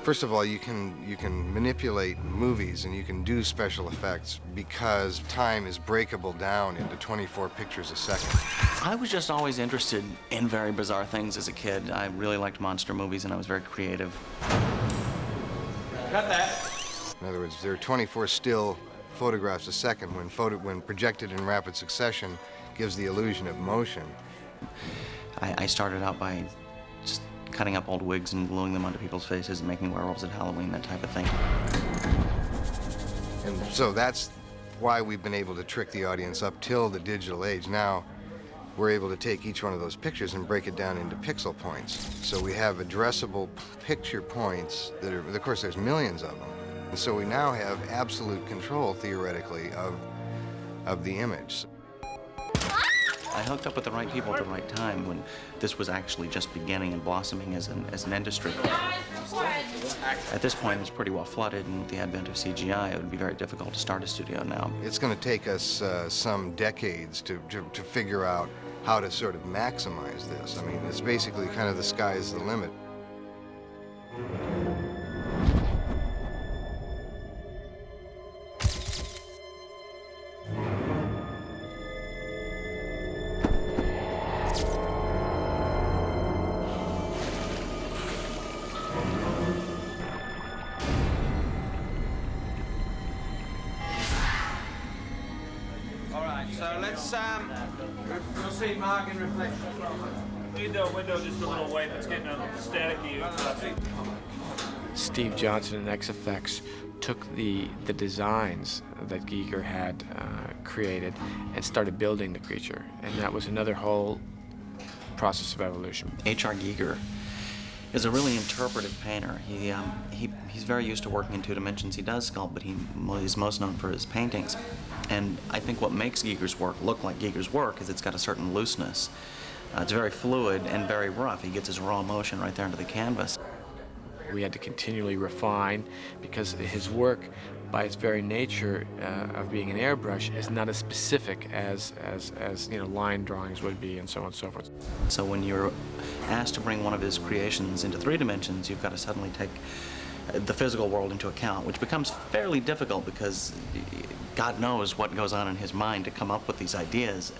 First of all, you can manipulate movies and you can do special effects because time is breakable down into 24 pictures a second. I was just always interested in very bizarre things as a kid. I really liked monster movies and I was very creative. Got that. In other words, there are 24 still photographs a second when projected in rapid succession gives the illusion of motion. I started out by just cutting up old wigs and gluing them onto people's faces and making werewolves at Halloween, that type of thing. And so that's why we've been able to trick the audience up till the digital age. Now we're able to take each one of those pictures and break it down into pixel points. So we have addressable picture points that are, of course, there's millions of them. And so we now have absolute control, theoretically, of the image. I hooked up with the right people at the right time when this was actually just beginning and blossoming as an industry. At this point, it's pretty well flooded, and with the advent of CGI, it would be very difficult to start a studio now. It's going to take us some decades to figure out how to sort of maximize this. I mean, it's basically kind of the sky's the limit. So let's, we'll see Mark in reflection. Leave the window just a little way, that's getting staticky. Steve Johnson and XFX took the designs that Giger had created and started building the creature, and that was another whole process of evolution. H.R. Giger is a really interpretive painter. He's very used to working in two dimensions. He does sculpt, but he's most known for his paintings. And I think what makes Giger's work look like Giger's work is it's got a certain looseness. It's very fluid and very rough. He gets his raw motion right there into the canvas. We had to continually refine because his work, by its very nature of being an airbrush, is not as specific as you know, line drawings would be, and so on and so forth. So when you're asked to bring one of his creations into 3 dimensions, you've got to suddenly take the physical world into account, which becomes fairly difficult because God knows what goes on in his mind to come up with these ideas.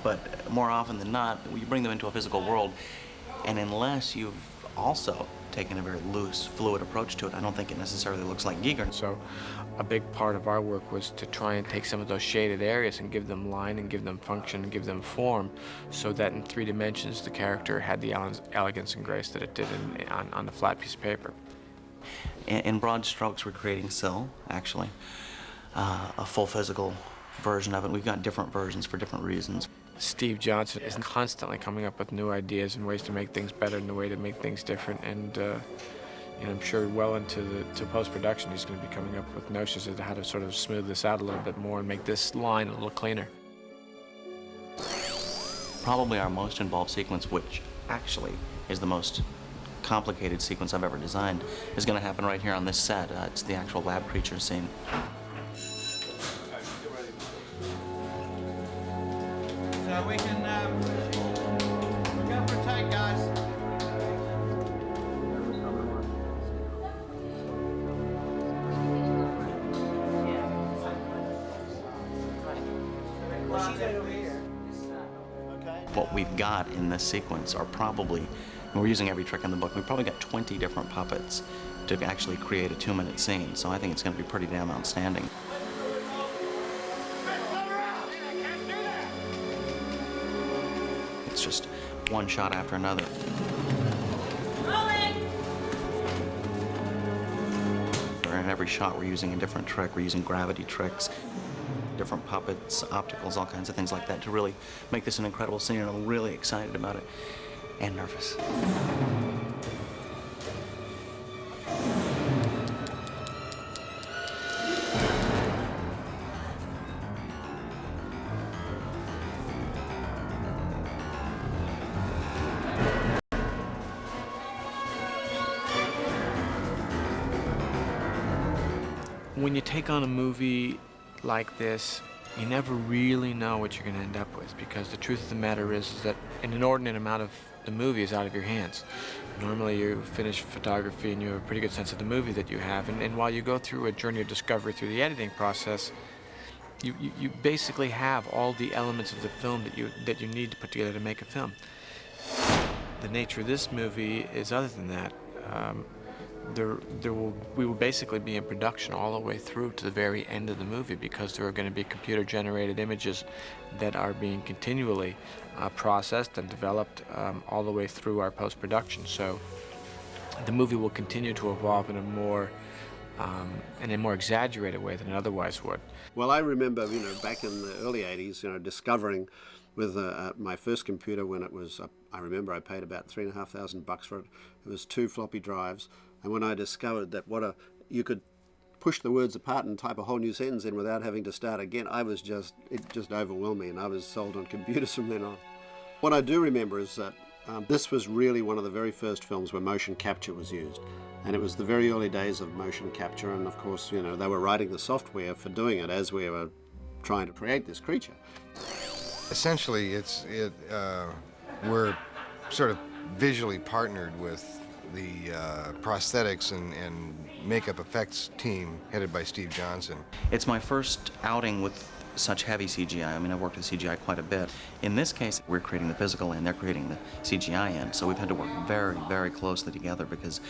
But more often than not, you bring them into a physical world, and unless you've also taken a very loose, fluid approach to it, I don't think it necessarily looks like Giger. So a big part of our work was to try and take some of those shaded areas and give them line and give them function and give them form, so that in 3 dimensions the character had the elegance and grace that it did on the flat piece of paper. In broad strokes, we're creating Syl, actually, a full physical version of it. We've got different versions for different reasons. Steve Johnson is constantly coming up with new ideas and ways to make things better and a way to make things different. And I'm sure well into post-production he's going to be coming up with notions as to how to sort of smooth this out a little bit more and make this line a little cleaner. Probably our most involved sequence, which actually is the most complicated sequence I've ever designed, is going to happen right here on this set. It's the actual lab creature scene. So we can, we'll go for a take, guys. What we've got in this sequence are probably, we're using every trick in the book, we've probably got 20 different puppets to actually create a 2-minute scene, so I think it's going to be pretty damn outstanding. It's just one shot after another. In every shot, we're using a different trick. We're using gravity tricks, different puppets, opticals, all kinds of things like that to really make this an incredible scene, and I'm really excited about it and nervous. When you take on a movie like this, you never really know what you're going to end up with, because the truth of the matter is that an inordinate amount of the movie is out of your hands. Normally you finish photography and you have a pretty good sense of the movie that you have, and while you go through a journey of discovery through the editing process, you basically have all the elements of the film that you need to put together to make a film. The nature of this movie is other than that. We will basically be in production all the way through to the very end of the movie, because there are going to be computer-generated images that are being continually processed and developed all the way through our post-production. So the movie will continue to evolve in a more exaggerated way than it otherwise would. Well, I remember, back in the early 80s, discovering with my first computer when it was, I remember I paid about $3,500 for it. It was 2 floppy drives. And when I discovered that you could push the words apart and type a whole new sentence in without having to start again, it just overwhelmed me, and I was sold on computers from then on. What I do remember is that this was really one of the very first films where motion capture was used. And it was the very early days of motion capture, and of course, they were writing the software for doing it as we were trying to create this creature. Essentially, we're sort of visually partnered with the prosthetics and makeup effects team headed by Steve Johnson. It's my first outing with such heavy CGI. I mean, I've worked with CGI quite a bit. In this case, we're creating the physical end, they're creating the CGI end, so we've had to work very, very closely together, because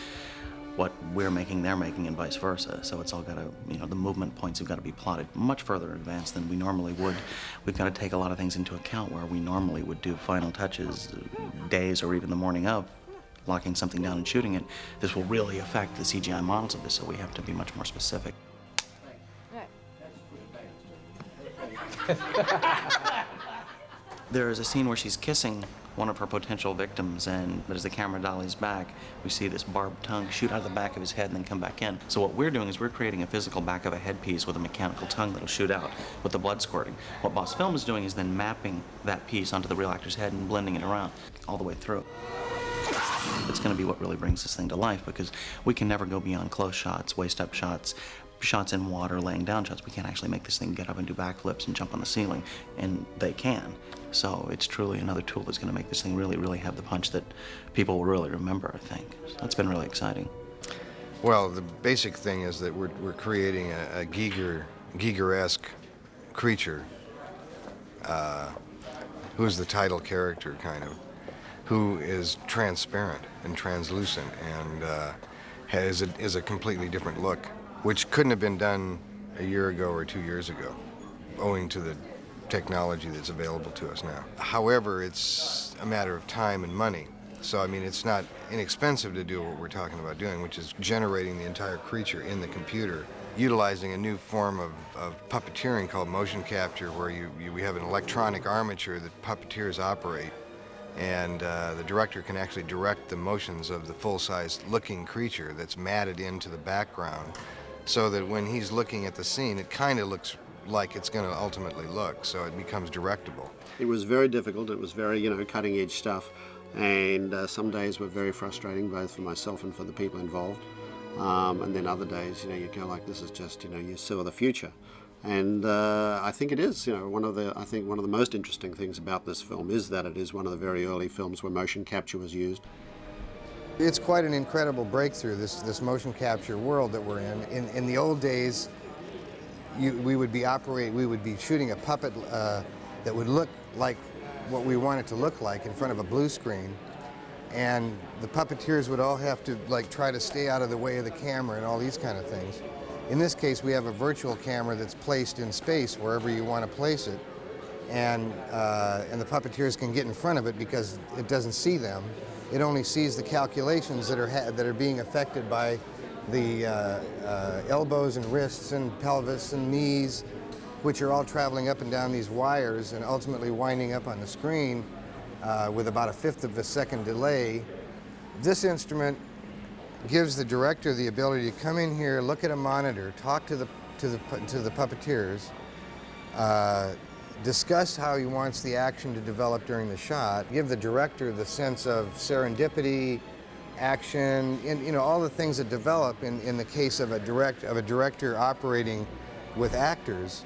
what we're making, they're making, and vice versa. So it's all got to, the movement points have got to be plotted much further in advance than we normally would. We've got to take a lot of things into account where we normally would do final touches days or even the morning of locking something down and shooting it. This will really affect the CGI models of this, so we have to be much more specific. There is a scene where she's kissing one of her potential victims, and as the camera dollies back, we see this barbed tongue shoot out of the back of his head and then come back in. So what we're doing is we're creating a physical back of a headpiece with a mechanical tongue that'll shoot out with the blood squirting. What Boss Film is doing is then mapping that piece onto the real actor's head and blending it around all the way through. It's going to be what really brings this thing to life, because we can never go beyond close shots, waist-up shots, shots in water, laying down shots. We can't actually make this thing get up and do backflips and jump on the ceiling, and they can. So it's truly another tool that's going to make this thing really, really have the punch that people will really remember, I think. So that's been really exciting. Well, the basic thing is that we're creating a Giger-esque creature, who's the title character, kind of, who is transparent and translucent and is a completely different look, which couldn't have been done a year ago or 2 years ago, owing to the technology that's available to us now. However, it's a matter of time and money. So, I mean, it's not inexpensive to do what we're talking about doing, which is generating the entire creature in the computer, utilizing a new form of puppeteering called motion capture, where we have an electronic armature that puppeteers operate, and the director can actually direct the motions of the full-size looking creature that's matted into the background, so that when he's looking at the scene, it kind of looks like it's going to ultimately look, so it becomes directable. It was very difficult. It was very, cutting-edge stuff, and some days were very frustrating, both for myself and for the people involved. And then other days, you go like, this is just, you saw the future. And I think it is, one of the most interesting things about this film is that it is one of the very early films where motion capture was used. It's quite an incredible breakthrough, this motion capture world that we're in. In the old days, we would be shooting a puppet that would look like what we want it to look like in front of a blue screen, and the puppeteers would all have to try to stay out of the way of the camera and all these kind of things. In this case, we have a virtual camera that's placed in space wherever you want to place it, and the puppeteers can get in front of it because it doesn't see them. It only sees the calculations that are being affected by the elbows and wrists and pelvis and knees, which are all traveling up and down these wires and ultimately winding up on the screen with about 1/5 of a second delay. This instrument gives the director the ability to come in here, look at a monitor, talk to the puppeteers, discuss how he wants the action to develop during the shot, give the director the sense of serendipity, action, and all the things that develop in the case of a director operating with actors.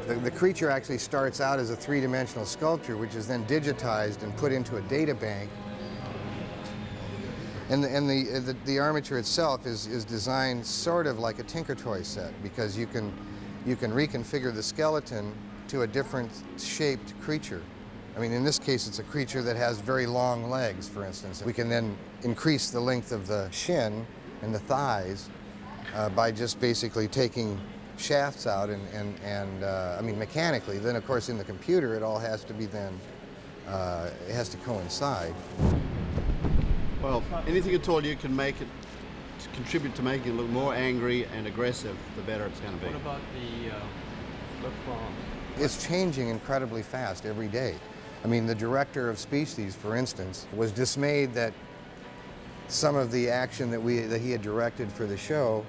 The creature actually starts out as a three-dimensional sculpture, which is then digitized and put into a data bank. And the armature itself is designed sort of like a Tinker Toy set, because you can reconfigure the skeleton to a different shaped creature. I mean, in this case, it's a creature that has very long legs, for instance. We can then increase the length of the shin and the thighs by just basically taking shafts out and I mean, mechanically. Then, of course, in the computer, it all has to be then, it has to coincide. Well, anything at all you can make it to contribute to making it look more angry and aggressive, the better it's going to be. What about the look from? It's changing incredibly fast every day. I mean, the director of Species, for instance, was dismayed that some of the action that he had directed for the show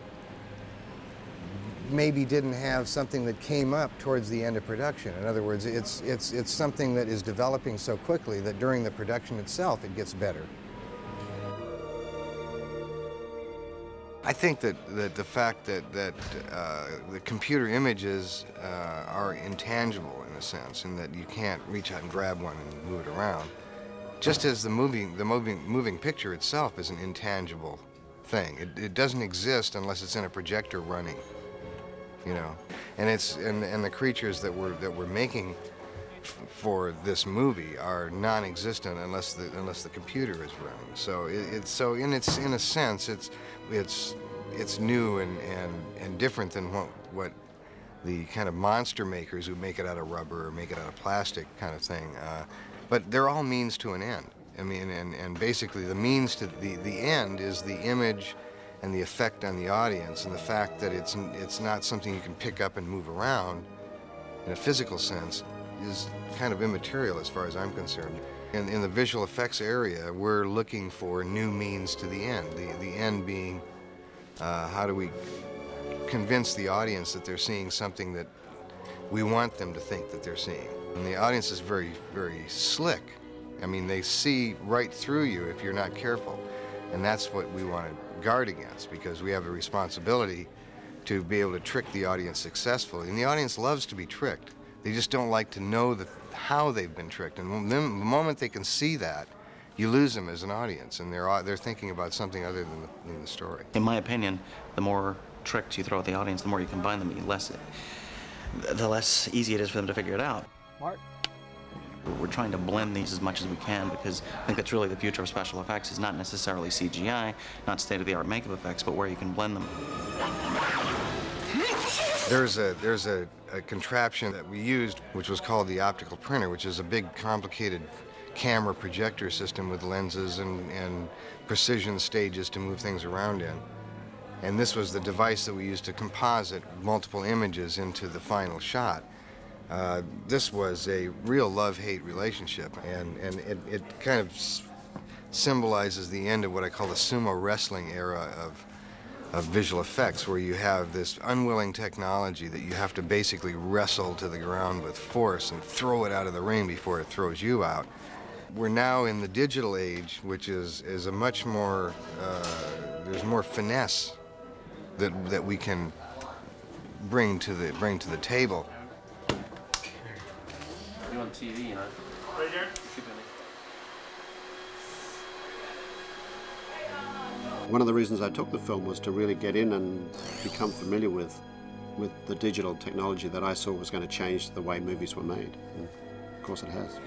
maybe didn't have something that came up towards the end of production. In other words, it's something that is developing so quickly that during the production itself it gets better. I think that the fact that the computer images are intangible in a sense, and that you can't reach out and grab one and move it around, just as the moving picture itself is an intangible thing. It doesn't exist unless it's in a projector running, you know. And the creatures that we're making for this movie are non-existent unless the computer is running. So in a sense it's new and different than what the kind of monster makers who make it out of rubber or make it out of plastic kind of thing. But they're all means to an end. I mean, and basically the means to the end is the image and the effect on the audience, and the fact that it's not something you can pick up and move around in a physical sense is kind of immaterial as far as I'm concerned. In the visual effects area, we're looking for new means to the end. The end being how do we convince the audience that they're seeing something that we want them to think that they're seeing. And the audience is very, very slick. I mean, they see right through you if you're not careful. And that's what we want to guard against, because we have a responsibility to be able to trick the audience successfully. And the audience loves to be tricked. They just don't like to know how they've been tricked. And the moment they can see that, you lose them as an audience, and they're thinking about something other than the story. In my opinion, the more tricks you throw at the audience, the more you combine them, the less easy it is for them to figure it out. Mark? We're trying to blend these as much as we can, because I think that's really the future of special effects, is not necessarily CGI, not state-of-the-art makeup effects, but where you can blend them. There's a contraption that we used, which was called the optical printer, which is a big, complicated camera projector system with lenses and precision stages to move things around in. And this was the device that we used to composite multiple images into the final shot. This was a real love-hate relationship, and it kind of symbolizes the end of what I call the sumo wrestling era of visual effects, where you have this unwilling technology that you have to basically wrestle to the ground with force and throw it out of the ring before it throws you out. We're now in the digital age, which is a much more, there's more finesse that we can bring to the table. You're on TV, you know. Right here? One of the reasons I took the film was to really get in and become familiar with the digital technology that I saw was going to change the way movies were made. And of course it has.